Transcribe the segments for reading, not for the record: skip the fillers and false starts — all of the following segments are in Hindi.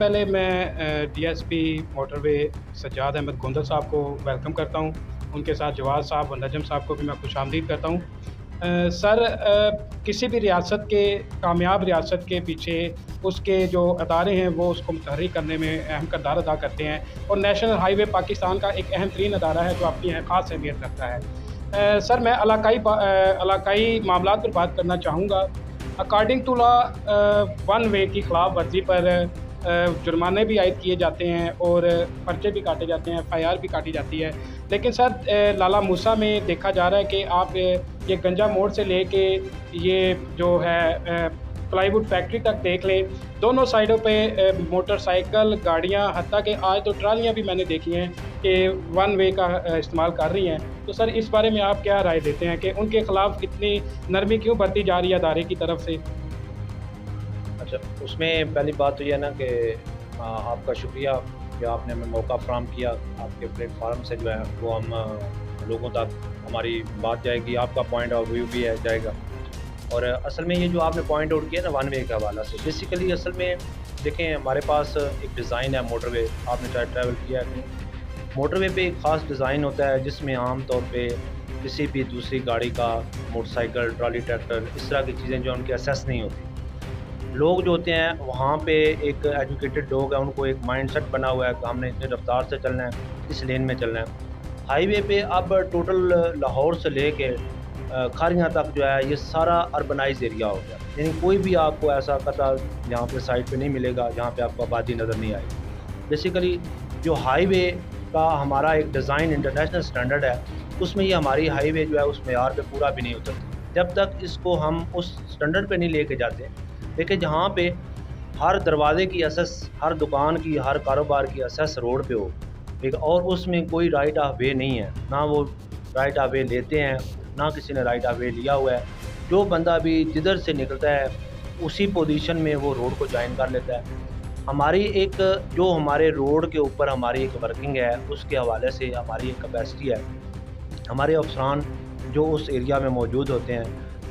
पहले मैं डीएसपी मोटरवे सज्जाद अहमद गोंदल साहब को वेलकम करता हूँ। उनके साथ जवाद साहब और नजम साहब को भी मैं खुशामदीद करता हूँ। सर, किसी भी रियासत के कामयाब रियासत के पीछे उसके जो अदारे हैं वो उसको मुतहर्रिक करने में अहम किरदार अदा करते हैं, और नेशनल हाईवे पाकिस्तान का एक अहम तरीन अदारा है जो अपनी ख़ास अहमियत रखता है। सर, मैं इलाकाई मामलात पर बात करना चाहूँगा। According to law one way की खिलाफ वर्जी पर जुर्माने भी आयद किए जाते हैं और पर्चे भी काटे जाते हैं, एफआईआर भी काटी जाती है। लेकिन सर, लाला मूसा में देखा जा रहा है कि आप ये गंजा मोड़ से लेके ये जो है प्लाईवुड फैक्ट्री तक देख लें, दोनों साइडों पे मोटरसाइकिल, गाड़ियाँ, हत्ता कि आज तो ट्रालियाँ भी मैंने देखी हैं कि वन वे का इस्तेमाल कर रही हैं। तो सर, इस बारे में आप क्या राय देते हैं कि उनके ख़िलाफ़ इतनी नरमी क्यों बरती जा रही है अदारे की तरफ से? अच्छा, उसमें पहली बात तो ये है ना कि आपका शुक्रिया कि आपने हमें मौका फ़राहम किया। आपके प्लेटफार्म से जो है वो हम लोगों तक हमारी बात जाएगी, आपका पॉइंट ऑफ व्यू भी है जाएगा। और असल में ये जो आपने पॉइंट आउट किया ना वन वे के हवाला से, बेसिकली असल में देखें, हमारे पास एक डिज़ाइन है मोटरवे। आपने चाहे ट्रैवल किया है नहीं, मोटरवे पे एक ख़ास डिज़ाइन होता है जिसमें आम तौर पे किसी भी दूसरी गाड़ी का, मोटरसाइकिल, ट्रॉली, ट्रैक्टर, इस तरह की चीज़ें जो उनकी असेस नहीं होती। लोग जो होते हैं वहाँ पे एक एजुकेटेड लोग हैं, उनको एक माइंडसेट बना हुआ है कि हमने इतनी रफ्तार से चलना है, इस लेन में चलना है। हाईवे पे अब टोटल लाहौर से लेके खारियाँ तक जो है ये सारा अर्बनाइज एरिया हो गया। यानी कोई भी आपको ऐसा कता यहाँ पे साइड पे नहीं मिलेगा जहाँ पे आपको आबादी नज़र नहीं आएगी। बेसिकली जो हाईवे का हमारा एक डिज़ाइन इंटरनेशनल स्टैंडर्ड है, उसमें ये हमारी हाईवे जो है उस मेयार पे पूरा भी नहीं उतरती जब तक इसको हम उस स्टैंडर्ड पे नहीं लेके जाते। देखिए, जहाँ पे हर दरवाजे की असेस, हर दुकान की, हर कारोबार की असेस रोड पे हो, ठीक है, और उसमें कोई राइट ऑफ वे नहीं है, ना वो राइट ऑफ वे लेते हैं, ना किसी ने राइट ऑफ वे लिया हुआ है। जो बंदा भी जिधर से निकलता है उसी पोजीशन में वो रोड को ज्वाइन कर लेता है। हमारी एक जो हमारे रोड के ऊपर हमारी एक वर्किंग है, उसके हवाले से हमारी एक कैपेसिटी है। हमारे अफसरान जो उस एरिया में मौजूद होते हैं,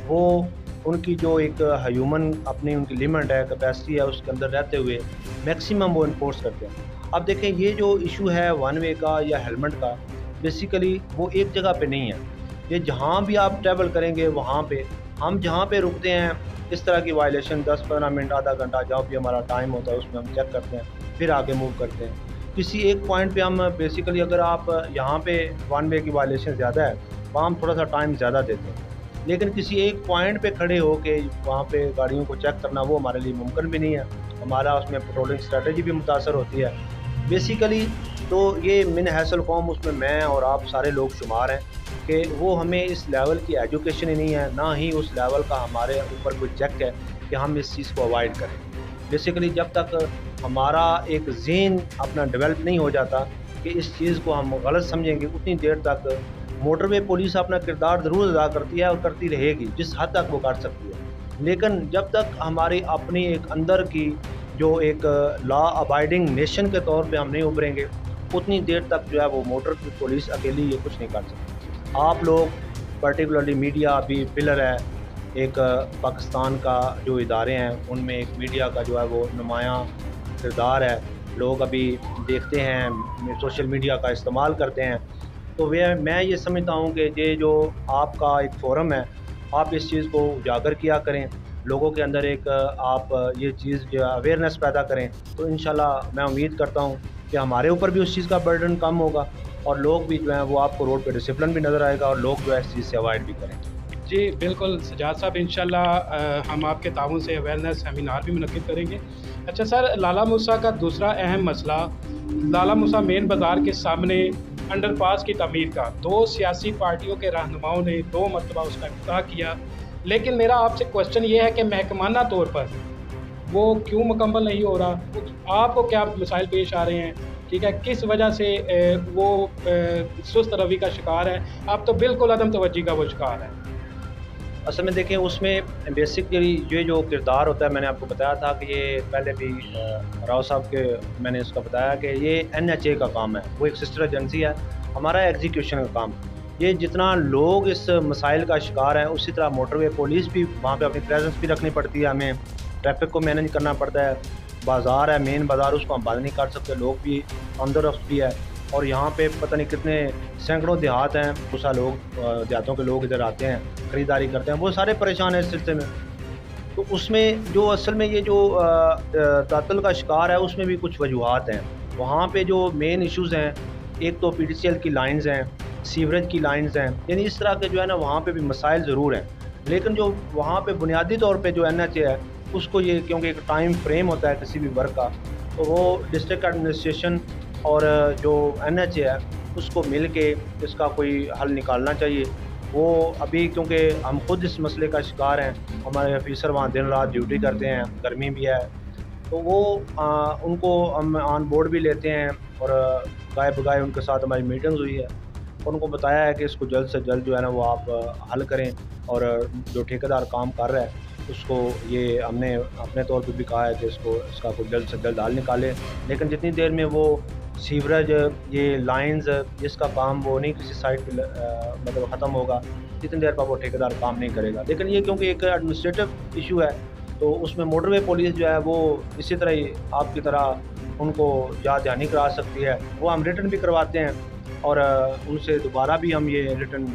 वो उनकी जो एक ह्यूमन अपनी उनकी लिमिट है, कैपेसिटी है, उसके अंदर रहते हुए मैक्सिमम वो इन्फोर्स करते हैं। अब देखें, ये जो इशू है वन वे का या हेलमेट का, बेसिकली वो एक जगह पे नहीं है। ये जहाँ भी आप ट्रैवल करेंगे वहाँ पे हम जहाँ पे रुकते हैं, इस तरह की वायलेशन 10-15 मिनट, आधा घंटा जहाँ भी हमारा टाइम होता है उसमें हम चेक करते हैं, फिर आगे मूव करते हैं। किसी एक पॉइंट पे हम बेसिकली, अगर आप यहाँ पे वन वे की वायलेशन ज़्यादा है, वहाँ हम थोड़ा सा टाइम ज़्यादा देते हैं। लेकिन किसी एक पॉइंट पे खड़े हो के वहाँ पे गाड़ियों को चेक करना वो हमारे लिए मुमकिन भी नहीं है। हमारा उसमें पेट्रोलिंग स्ट्रेटजी भी मुतासर होती है। बेसिकली तो ये मिन हैसल कौम, उसमें मैं और आप सारे लोग शुमार हैं कि वो हमें इस लेवल की एजुकेशन ही नहीं है, ना ही उस लेवल का हमारे ऊपर कोई चेक है कि हम इस चीज़ को अवॉइड करें। बेसिकली जब तक हमारा एक ज़हन अपना डेवलप नहीं हो जाता कि इस चीज़ को हम गलत समझेंगे, उतनी देर तक मोटरवे पुलिस अपना किरदार ज़रूर अदा करती है और करती रहेगी जिस हद तक वो कर सकती है। लेकिन जब तक हमारी अपनी एक अंदर की जो एक लॉ अबाइडिंग नेशन के तौर पे हम नहीं उभरेंगे, उतनी देर तक जो है वो मोटर की पुलिस अकेली ये कुछ नहीं कर सकती। आप लोग, पर्टिकुलरली मीडिया भी पिलर है एक पाकिस्तान का, जो इदारे हैं उनमें एक मीडिया का जो है वो नुमायाँ किरदार है। लोग अभी देखते हैं, सोशल मीडिया का इस्तेमाल करते हैं। तो वे मैं ये समझता हूँ कि ये जो आपका एक फ़ोरम है, आप इस चीज़ को उजागर किया करें, लोगों के अंदर एक आप ये चीज़ जो अवेयरनेस पैदा करें, तो इंशाल्लाह मैं उम्मीद करता हूँ कि हमारे ऊपर भी उस चीज़ का बर्डन कम होगा और लोग भी जो हैं वो आपको रोड पे डिसिप्लिन भी नज़र आएगा और लोग जो है इस चीज़ से अवॉइड भी करेंगे। जी, बिल्कुल सज्जाद साहब, इंशाल्लाह हम आपके ताउन से अवेयरनेस सेमिनार भी मुनक्किद करेंगे। अच्छा सर, लाला मूसा का दूसरा अहम मसला, लाला मूसा मेन बाज़ार के सामने अंडरपास की तमीर का, दो सियासी पार्टियों के रहनुमाओं ने 2 मरतबा उसका इफ्तिताह किया। लेकिन मेरा आपसे क्वेश्चन ये है कि महकमाना तौर पर वो क्यों मुकम्मल नहीं हो रहा? आपको क्या मसाइल पेश आ रहे हैं? ठीक है, किस वजह से वो सुस्त रवि का शिकार है? आप तो बिल्कुल अदम तवज्जी का वो शिकार है। असल में देखें, उसमें बेसिकली ये जो किरदार होता है, मैंने आपको बताया था कि ये पहले भी राव साहब के मैंने इसका बताया कि ये NHA का काम है, वो एक सिस्टर एजेंसी है, हमारा एग्जीक्यूशन का काम। ये जितना लोग इस मसाइल का शिकार हैं, उसी तरह मोटरवे पुलिस भी वहाँ पे अपनी प्रेजेंस भी रखनी पड़ती है, हमें ट्रैफिक को मैनेज करना पड़ता है, बाज़ार है, मेन बाज़ार, उसको हम बंद नहीं कर सकते, लोग भी तंदुरुस्त भी है। और यहाँ पे पता नहीं कितने सैकड़ों देहात हैं, बहुत सारे लोग देहातों के लोग इधर आते हैं, ख़रीदारी करते हैं, वो सारे परेशान हैं इस सिलसिले में। तो उसमें जो असल में ये जो तातुल का शिकार है, उसमें भी कुछ वजूहात हैं। वहाँ पे जो मेन इश्यूज़ हैं, एक तो पीडीसीएल की लाइन्स हैं, सीवरेज की लाइन्स हैं, यानी इस तरह के जो है ना वहाँ पे भी मसाइल ज़रूर हैं। लेकिन जो वहाँ पे बुनियादी तौर पे जो एनएचए है, उसको ये क्योंकि एक टाइम फ्रेम होता है किसी भी वर्क का, तो वो डिस्ट्रिक्ट एडमिनिस्ट्रेशन और जो एनएचए है, उसको मिल के इसका कोई हल निकालना चाहिए। वो अभी क्योंकि हम खुद इस मसले का शिकार हैं, हमारे ऑफ़िसर वहाँ दिन-रात ड्यूटी करते हैं, गर्मी भी है, तो वो उनको हम ऑन बोर्ड भी लेते हैं और गाए-बगाए उनके साथ हमारी मीटिंग्स हुई है और उनको बताया है कि इसको जल्द से जल्द जो है ना वो आप हल करें और जो ठेकेदार काम कर रहा है, उसको ये हमने अपने तौर पे भी कहा है कि इसका कोई जल्द से जल्द हल निकालें। लेकिन जितनी देर में वो सीवरेज, ये लाइन्स, इसका काम वो नहीं किसी साइट पे मतलब ख़त्म होगा, जितनी देर पर वो ठेकेदार काम नहीं करेगा। लेकिन ये क्योंकि एक एडमिनिस्ट्रेटिव इशू है, तो उसमें मोटरवे पुलिस जो है वो इसी तरह ही आपकी तरह उनको याद दहानी करा सकती है। वो हम रिटर्न भी करवाते हैं और उनसे दोबारा भी हम ये रिटर्न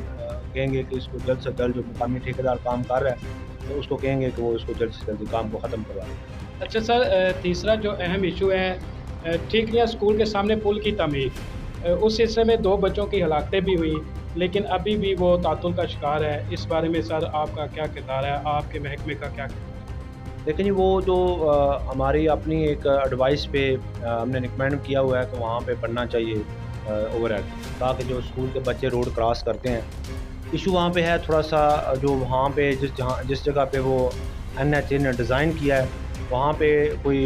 कहेंगे कि इसको जल्द से जल्द, जो मुकामी ठेकेदार काम कर रहा है, तो उसको कहेंगे कि वो इसको जल्द से जल्द काम को ख़त्म करवाए। अच्छा सर, तीसरा जो अहम इशू है, ठीकरियाँ स्कूल के सामने पुल की तमीर, उस हिस्से में 2 बच्चों की हलाकतें भी हुई, लेकिन अभी भी वो तातुल का शिकार है। इस बारे में सर आपका क्या किरदार है? आपके महकमे का क्या? लेकिन वो जो हमारी अपनी एक एडवाइस पे हमने रिकमेंड किया हुआ है कि वहाँ पे बनना चाहिए ओवरहेड, ताकि जो स्कूल के बच्चे रोड क्रॉस करते हैं, इशू वहाँ पे है थोड़ा सा, जो वहाँ पे जिस जगह पे वो एनएचए ने डिज़ाइन किया है, वहाँ पे कोई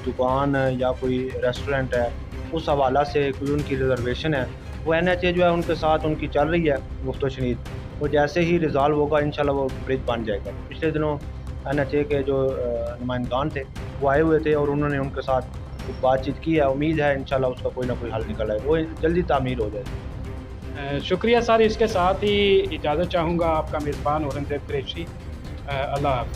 दुकान या कोई रेस्टोरेंट है, उस हवाला से कोई उनकी रिज़र्वेशन है, वो एनएचए जो है उनके साथ उनकी चल रही है गुफ्त शनीद। वो जैसे ही रिज़ॉल्व होगा इंशाल्लाह वो ब्रिज बन जाएगा। पिछले दिनों एनएचए के जो नुमाइंदान थे वो आए हुए थे और उन्होंने उनके साथ कुछ बातचीत की है। उम्मीद है इंशाल्लाह उसका कोई ना कोई हल निकल आए, वो जल्दी तामीर हो जाए। शुक्रिया सर। इसके साथ ही इजाज़त चाहूँगा, आपका मेज़बान औरंगज़ेब कुरैशी। अल्लाह हाफ़िज़।